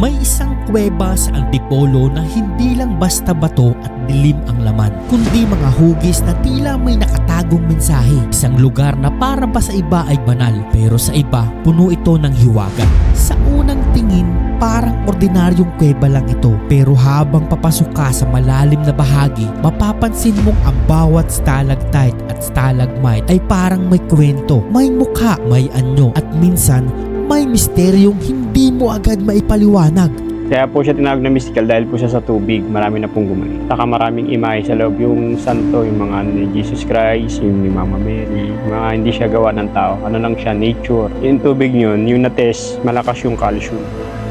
May isang kuweba sa Antipolo na hindi lang basta bato at dilim ang laman, kundi mga hugis na tila may nakatagong mensahe. Isang lugar na para ba sa iba ay banal, pero sa iba, puno ito ng hiwaga. Sa unang tingin, parang ordinaryong kuweba lang ito, pero habang papasok ka sa malalim na bahagi, mapapansin mong ang bawat stalactite at stalagmite ay parang may kwento, may mukha, may anyo, at minsan may misteryong hindi mo agad maipaliwanag. Kaya po siya tinawag na mystical dahil po siya sa tubig. Marami na pong gumaling. Saka maraming imahe sa loob. Yung santo, yung mga ni Jesus Christ, yung ni Mama Mary. Mga hindi siya gawa ng tao. Ano lang siya, nature. Yung tubig yun, yung na-test, malakas yung calcium.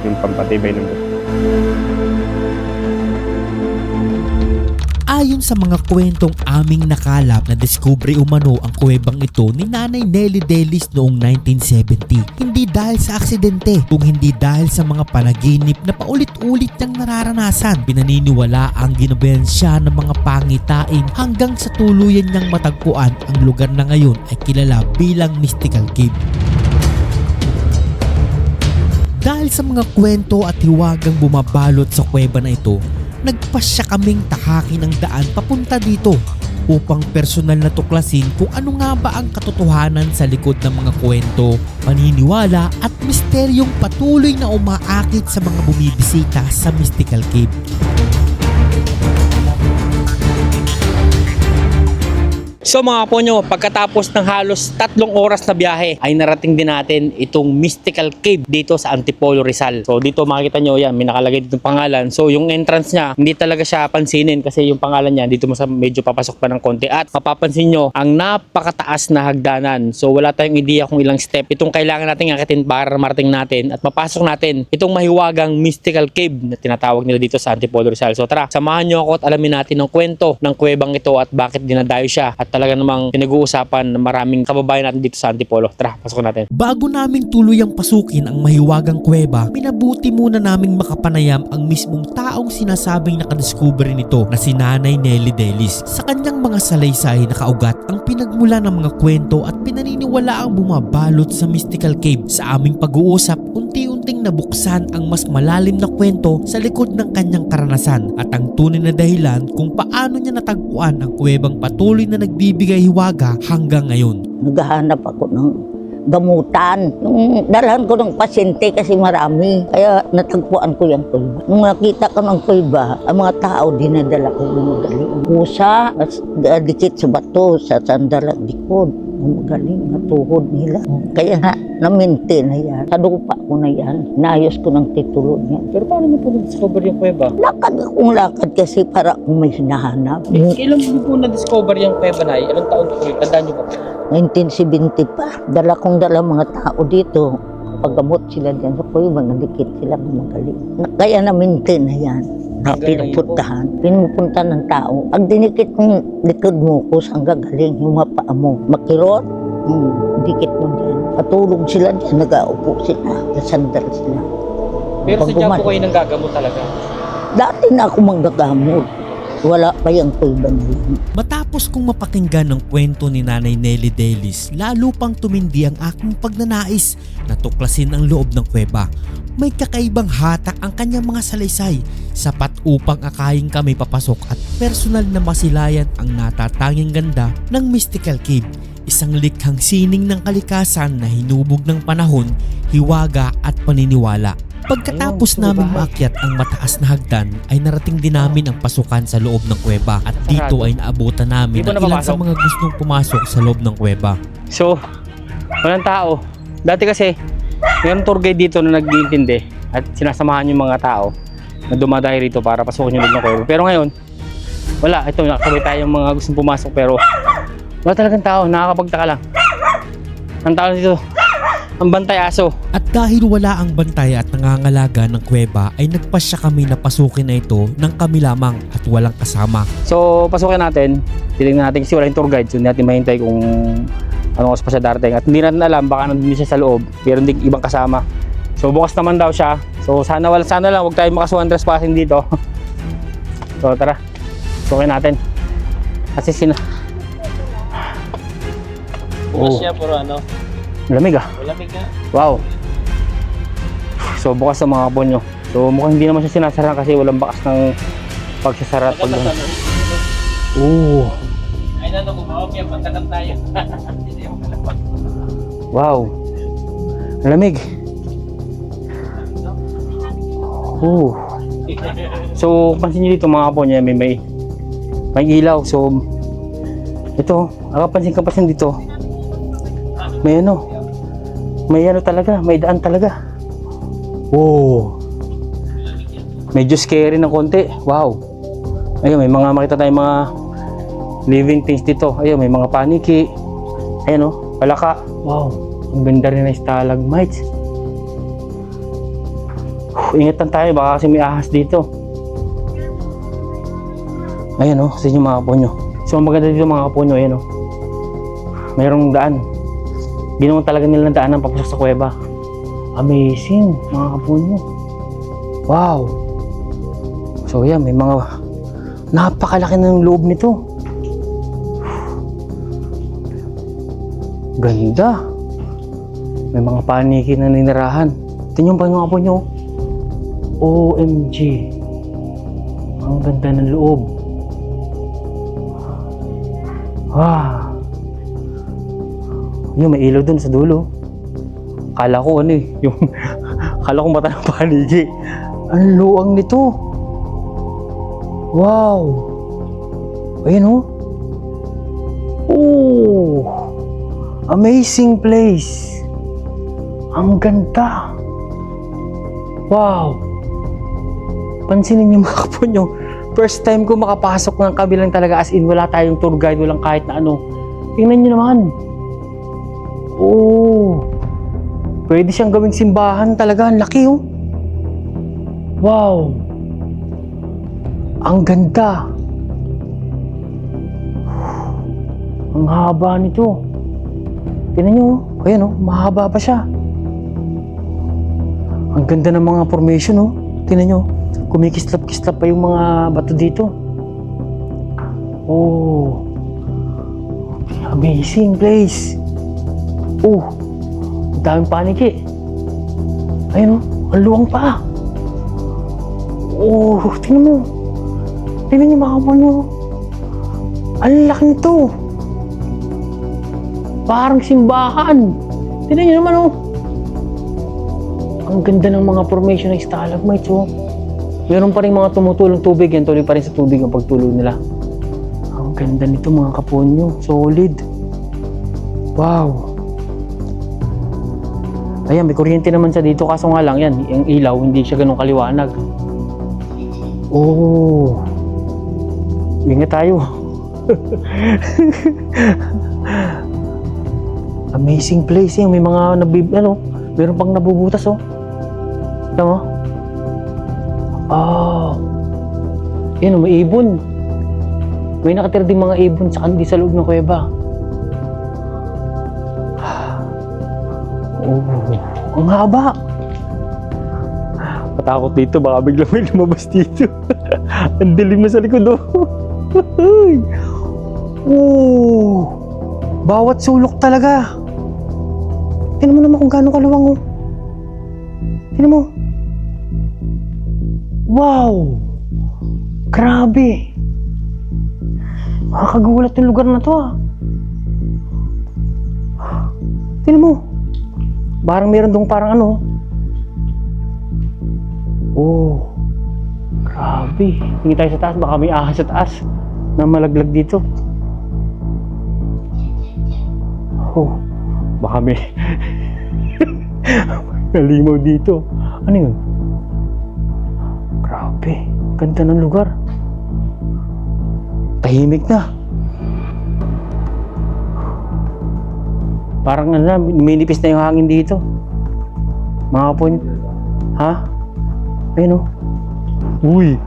Yung pampatibay ng buto. Ayon sa mga kwentong aming nakalap, na diskubre umano ang kuwebang ito ni Nanay Nelly Delis noong 1970. Hindi dahil sa aksidente, kung hindi dahil sa mga panaginip na paulit-ulit niyang nararanasan. Pinaniniwala ang ginobensya ng mga pangitain hanggang sa tuluyan niyang matagpuan ang lugar na ngayon ay kilala bilang Mystical Cave. Dahil sa mga kwento at hiwagang bumabalot sa kuweba na ito, nagpasya kaming tahakin ang daan papunta dito upang personal na tuklasin kung ano nga ba ang katotohanan sa likod ng mga kwento, paniniwala at misteryong patuloy na umaakit sa mga bumibisita sa Mystical Cave. So mga ponyo, pagkatapos ng halos 3 oras na biyahe ay narating din natin itong Mystical Cave dito sa Antipolo, Rizal. So dito makikita nyo yan, may nakalagay dito pangalan. So yung entrance niya, hindi talaga siya pansinin kasi yung pangalan niya dito medyo papasok pa ng konti. At mapapansin nyo, ang napakataas na hagdanan. So wala tayong idea kung ilang step itong kailangan natin akitin para marating natin at mapasok natin itong mahiwagang Mystical Cave na tinatawag nila dito sa Antipolo, Rizal. So tara, samahan nyo ako at alamin natin ang kwento ng kuwebang ito at bakit dinadayo siya at talaga namang pinag-uusapan ng maraming kababayan natin dito sa Antipolo. Tara, pasok natin. Bago naming tuluyang pasukin ang mahiwagang kuweba, minabuti muna naming makapanayam ang mismong taong sinasabing nakadiskubre nito na si Nanay Nelly Delis. Sa kanyang mga salaysay na kaugat ang pinagmula ng mga kwento at pinaniniwala ang bumabalot sa Mystical Cave. Sa aming pag-uusap, unti-unting nabuksan ang mas malalim na kwento sa likod ng kanyang karanasan at ang tunay na dahilan kung paano niya natagpuan ang kuwebang patuloy na nagbibigay hiwaga hanggang ngayon. Naghahanap ako ng gamutan. Yung dalhan ko ng pasyente kasi marami. Kaya natagpuan ko yung kuweba. Nung nakita ko ng kuweba, ang mga tao dinadala ko yung magaling. Pusa, dikit sa bato, sa sandal at likod. Ang magaling na tuhod nila. Kaya na-maintain na yan. Sa lupa ko na yan. Inayos ko ng titulo niya. Pero paano niyo po na-discover yung kuweba? Lakad akong lakad kasi para kung may hinahanap. Kailan niyo po na-discover yung kuweba na? Anong taon po? Tandaan niyo po? 1970 pa. Dala mga tao dito. Paggamot sila dyan sa kuweba, nandikit sila magaling. Kaya na-maintain na yan. Na pinupuntahan. Pinupunta ng tao. Ang dinikit kong likod mo ko saan gagaling yung mga paa mo. Makirot, dikit mo dyan. Patulog sila dyan, nag-aupo sila. Nasandal sila. Pero sadya po kayo nang gagamot talaga? Dati na ako manggagamot. Wala pa yung kuweba na yun. Matapos kong mapakinggan ng kwento ni Nanay Nelly Delis, lalo pang tumindi ang aking pagnanais na tuklasin ang loob ng kuweba. May kakaibang hatak ang kanyang mga salaysay, sapat upang akayin kami papasok at personal na masilayan ang natatanging ganda ng Mystical Cave. Isang likhang sining ng kalikasan na hinubog ng panahon, hiwaga at paniniwala. Pagkatapos namin maakyat ang mataas na hagdan ay narating din namin ang pasukan sa loob ng kuweba at dito ay naabutan namin ang ilan sa mga gustong pumasok sa loob ng kuweba. So, walang tao. Dati kasi, mayroong tour guide dito na nag-iintindi at sinasamahan yung mga tao na dumadayo rito para pasukin yung loob ng kuweba. Pero ngayon, wala. Ito, nakasabay tayong mga gustong pumasok pero wala talagang tao. Nakakapagtaka lang. Ang tao dito, ang bantay aso. At dahil wala ang bantay at nangangalaga ng kuweba ay nagpasya kami na pasukin na ito ng kami lamang at walang kasama. So, pasukin natin. Titingnan natin kasi wala yung tour guide. So, hindi natin mahintay kung anong oras pa siya darating. At hindi natin alam, baka nandun siya sa loob. Pero hindi ibang kasama. So, bukas naman daw siya. So, sana lang huwag tayo makasuhan trespassing dito. So, tara. Pasukin natin. Kasi Bukas siya, puro ano? Lamig ah. Malamig nga. Wow. So bukas sa mga ponyo. So mukhang hindi naman siya sinasara kasi walang bakas ng pagsasara at pag... Oo. Ay, nano ko, okay, pagkakat tayo. Hindi mo kalapag. Wow. Ang lamig. Oo. So, pansin nyo dito mga kapo niya, may ilaw. So, ito, nakapansin dito. May ano talaga, may daan talaga. Wow. Medyo scary ng konti. Wow. Ayun, may mga makita tayong mga living things dito. Ayun, may mga paniki. Ayun palaka. Wow. Ang ganda rin ng stalagmites. Ingatan tayo, baka kasi may ahas dito. Ayan kasi yung mga kaponyo. So ang maganda dito mga kaponyo, ayan mayroong daan. Ginawa talaga nilang daanan papasok sa kuweba. Amazing mga kaponyo. Wow. So yan, may mga napakalaki ng loob nito. Ganda. May mga paniki na ninirahan. Tingnan pa mga kaponyo. OMG. Ang ganda ng loob. Yung may ilaw dun sa dulo. Akala ko akala ko mata ng panigi. Ang luwang nito. Wow. Ayun amazing place. Ang ganda. Wow. Pansinin niyo mga kaponyo. First time ko makapasok ng kabilang talaga, as in wala tayong tour guide, walang kahit na ano. Tingnan niyo naman. Pwede siyang gawing simbahan talaga. Ang laki Wow. Ang ganda. Ang haba nito. Tingnan niyo. Ayan mahaba pa siya. Ang ganda ng mga formation Tingnan niyo. Kumikislap-kislap pa yung mga bato dito. Amazing place. Ang daming paniki. Ayun ang luwang pa. Tingnan mo. Tingnan niyo mga kaponyo. Ang laki nito. Parang simbahan. Tingnan niyo naman Ang ganda ng mga formation ng stalagmites Meron pa rin mga tumutulong tubig. Yan, tuloy pa rin sa tubig ang pagtulog nila. Ang ganda nito mga kaponyo. Solid. Wow. Ayan, may kuryente naman siya dito. Kaso nga lang yan, yung ilaw, hindi siya ganun kaliwanag. Ingat tayo. Amazing place. May mga meron pang nabubutas Ito mo? Yan may ibon. May nakatira din mga ibon sa loob ng kuweba. Ang haba. Patakot dito, baka biglang may lumabas dito. Ang dilim na sa likod Bawat sulok talaga. Tingnan mo naman kung gaano kaluwang Tingnan mo. Wow! Grabe! Makakagulat yung lugar na to Tingnan mo. Parang meron dong parang grabe. Tingin tayo sa taas, baka may ahas sa taas na malaglag dito. Baka may nalimaw dito. Ano yun? Grabe, ganda ng lugar. Tahimik na. Parang minipis na yung hangin dito. Mga kaponyo. Ayun Uy.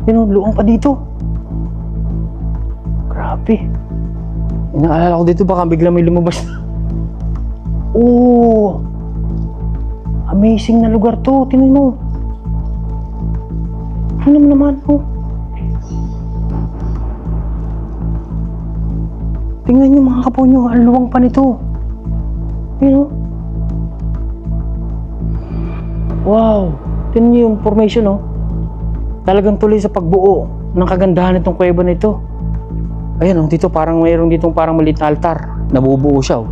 Luwang pa dito. Grabe. Inaalala ko dito, baka bigla may lumabas na. Amazing na lugar to. Tingnan mo. Tingnan mo naman Tingnan nyo mga kaponyo, ang luwang pa nito. Wow! Tingnan niyo yung formation, oh. Talagang tuloy sa pagbuo ng kagandahan nitong kuweba na ito. Ayan, oh, dito parang mayroon ditong parang maliit na altar. Nabubuo siya, oh.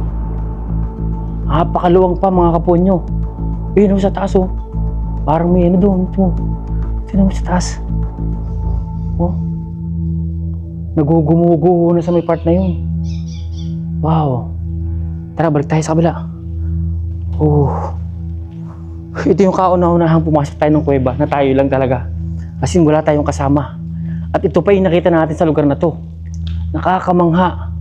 Napakaluwang pa, mga kaponyo. Ayun, oh, sa taas, oh. Parang may ano doon. Tingnan mo sa taas. Oh. Nagugumuguho na sa may part na yun. Wow. Tara, balik tayo sa kabila. Oh. Ito yung kauna-unahang pumasok tayo ng kuweba na tayo lang talaga. Kasi wala tayong kasama. At ito pa yung nakita natin sa lugar na to. Nakakamangha.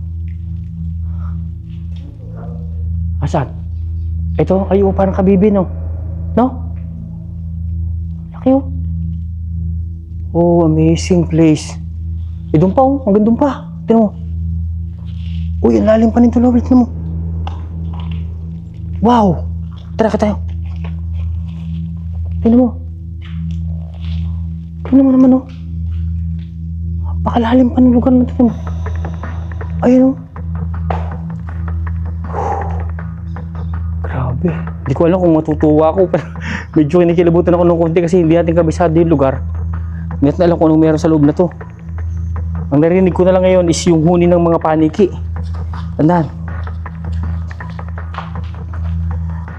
Asan? Ito, ayo, parang kabibi, no? No? Laki, oh. Oh, amazing place. Doon pa, oh. Hanggang doon pa. Tignan mo. Uy, ang lalim pa nito, Lord. Tignan mo. Wow! Tara ka tayo. Tignan mo. Tignan mo naman, oh. Napakalalim pa ng lugar na ito. Ayun, oh. Grabe. Hindi ko alam kung matutuwa ako. Pero medyo kinikilabutan ako ng konti kasi hindi natin kabisado yung lugar. Hindi natin alam kung anong meron sa loob na to. Ang narinig ko na lang ngayon is yung huni ng mga paniki. Tandaan.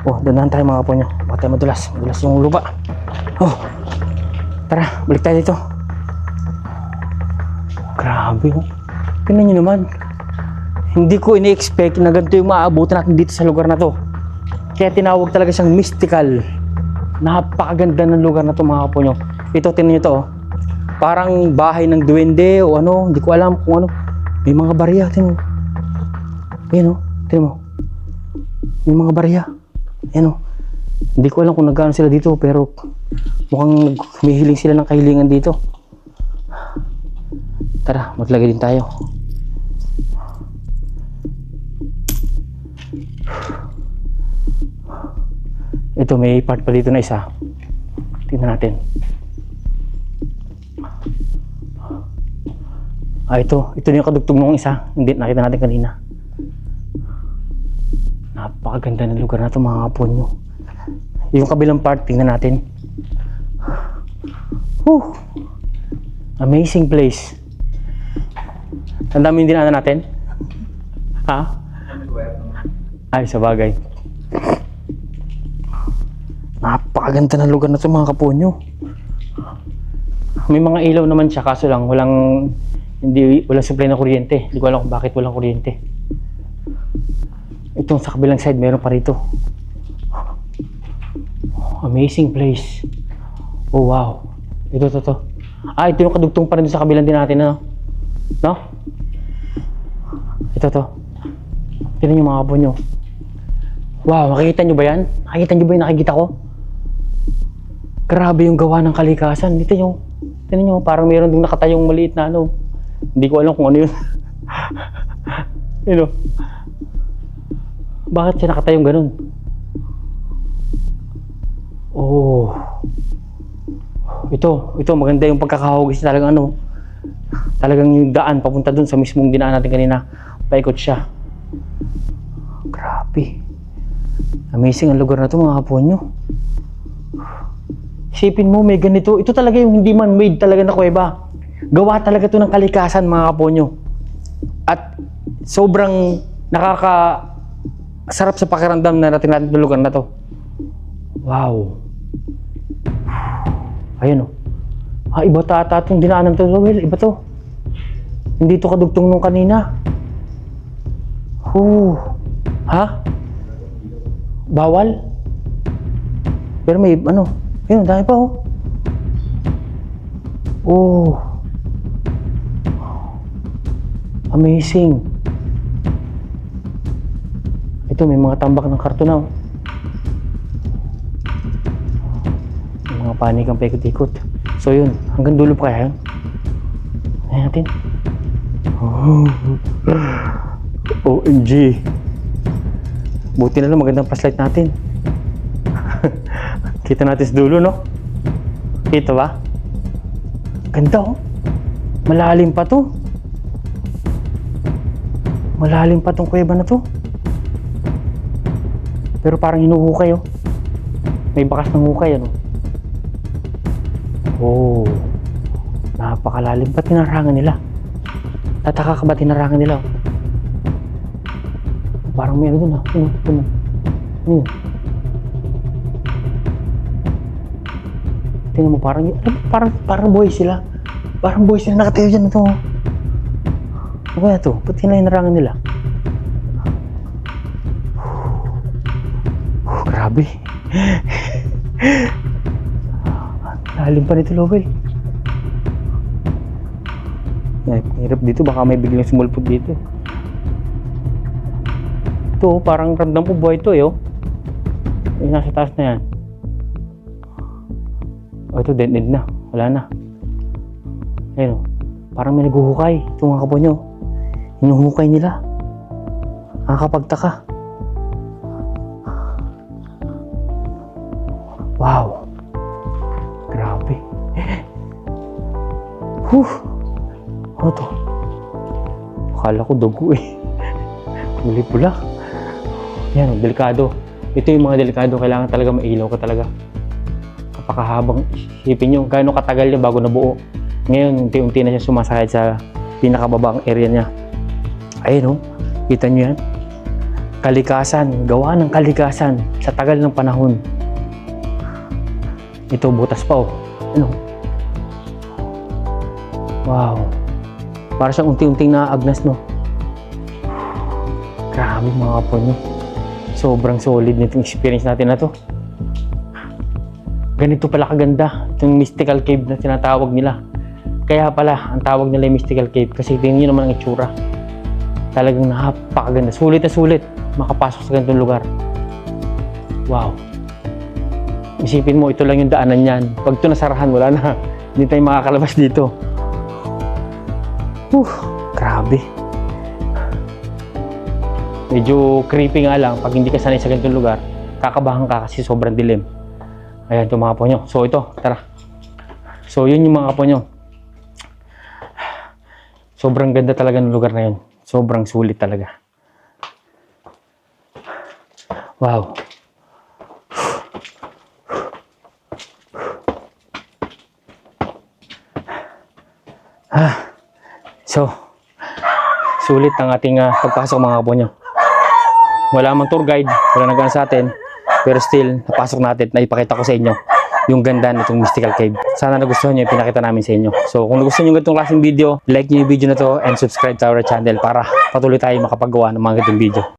Oh, dandahan tayo mga kaponyo. Baka tayo madulas. Madulas yung lupa. Oh, tara, balik tayo dito. Grabe, oh. Tingnan nyo naman. Hindi ko ini-expect na ganito yung maaabutan natin dito sa lugar na to. Kaya tinawag talaga siyang mystical. Napakaganda ng lugar na to, mga kaponyo. Ito, tingnan nyo to, oh. Parang bahay ng duwende o ano, hindi ko alam kung ano. May mga barya, tingnan mo. Ayan, oh, tingnan mo. May mga barya. Ayan, oh. Hindi ko alam kung nagkano sila dito, pero mukhang humihiling sila ng kahilingan dito. Tara, maglagay din tayo. Ito, may part pa dito na isa. Tingnan natin. Ito na yung kadugtong ng isa. Hindi, nakita natin kanina. Napakaganda ng lugar na ito, mga kaponyo. Yung kabilang part, tingnan natin. Whew. Amazing place. Ang dami yung dinaanan natin. Ha? Ay, sa bagay. Napakaganda ng lugar na ito, mga kaponyo. May mga ilaw naman siya, kaso lang walang supply na kuryente. Hindi ko alam kung bakit walang kuryente. Itong sa kabilang side, meron pa rito. Amazing place. Oh, wow. Ito. Ito yung kadugtong pa rin sa kabilang din natin, ano? No? Ito. Tignan yung mga kaponyo. Wow, makikita nyo ba yan? Nakikita nyo ba yung nakikita ko? Grabe yung gawa ng kalikasan. Dito yung, tignan nyo, parang meron dong nakatayong maliit na ano. Hindi ko alam kung ano yun. Yun, oh. Bakit siya nakatayong ganun? Oh. Ito, maganda yung pagkakahugis. Talagang ano, talagang yung daan papunta dun sa mismong dinaan natin kanina. Paikot siya. Grabe. Amazing ang lugar na to, mga kaponyo. Isipin mo, may ganito. Ito talaga yung hindi man-made talaga na kuweba. Gawa talaga to ng kalikasan, mga kaponyo. At sobrang nakakasarap sa pakiramdam na natin itong lugar na to. Wow. Ayan, oh. Iba tata itong dinaanan to. Well, iba to. Hindi to kadugtong nung kanina. Ha? Bawal? Pero may ano, yun, dami pa, oh. Oh. Amazing. Ito, may mga tambak ng karton na, oh. May mga panik ang paikot-ikot. So yun, hanggang dulo pa kaya yun. Ayan natin. OMG. Buti na lang magandang flashlight natin. Kita natin sa dulo, no? Kita ba? Ganda, oh. Malalim pa to. Malalim pa tong kuweba na to. Pero parang hinuhukay, oh. May bakas ng hukay, ano? Oh, napakalalim. Ba't tinarangan nila? Tataka ka ba tinarangan nila? Parang may ano dun, ha? Ano? Tingnan mo, parang buhay sila. Parang buhay sila nakatayo dyan ito. Ano kaya ito? Ba't hinarangan nila? Grabe. Lalim pa nito, Lowell. Hirap dito, baka may biglang sumulpot dito. Ito, parang ramdam ko buhay ito, oh. Yung nasa taas na yan. Oh, ito, dead end na. Wala na. Ayun, oh. Parang may naghuhukay. Ito mga kapo nyo. Hinuhukay nila. Nakakapagtaka. Wow. Grabe. Ano to? Akala ko dugo eh. Kulay pula. Yan, delikado. Ito yung mga delikado. Kailangan talaga mailaw ka talaga. Kapakahabang isipin nyo gaano katagal niya bago nabuo. Ngayon, unti-unti na siya sumasakit sa pinakababang area niya. Ayun, oh. Kita nyo yan? Kalikasan. Gawa ng kalikasan sa tagal ng panahon. Ito, butas pa, oh. Ano? Wow. Para siyang unti-unting naagnas, no? Grabe mga kapo nyo. Sobrang solid nitong experience natin na to. Ganito pala kaganda itong mystical cave na tinatawag nila. Kaya pala, ang tawag nila yung mystical cave kasi tingnan nyo naman ang itsura. Talagang napakaganda. Sulit na sulit makapasok sa ganitong lugar. Wow. Isipin mo, ito lang yung daanan yan. Pag ito nasarahan, wala na. Hindi tayo makakalabas dito. Grabe. Medyo creepy nga lang pag hindi ka sanay sa ganitong lugar. Kakabahan ka kasi sobrang dilim. Ayan ito mga kapo nyo. So ito, tara. So yun yung mga kapo nyo. Sobrang ganda talaga ng lugar na yun. Sobrang sulit talaga. Wow. So, sulit ang ating pagpasok mga kapo nyo. Wala mang tour guide, wala nag-ano sa atin, pero still, napasok natin, naipakita ko sa inyo yung ganda nitong mystical cave. Sana nagustuhan nyo yung pinakita namin sa inyo. So, kung nagustuhan nyo yung ganitong klaseng video, like nyo yung video na to and subscribe to our channel para patuloy tayo makapagawa ng mga ganitong video.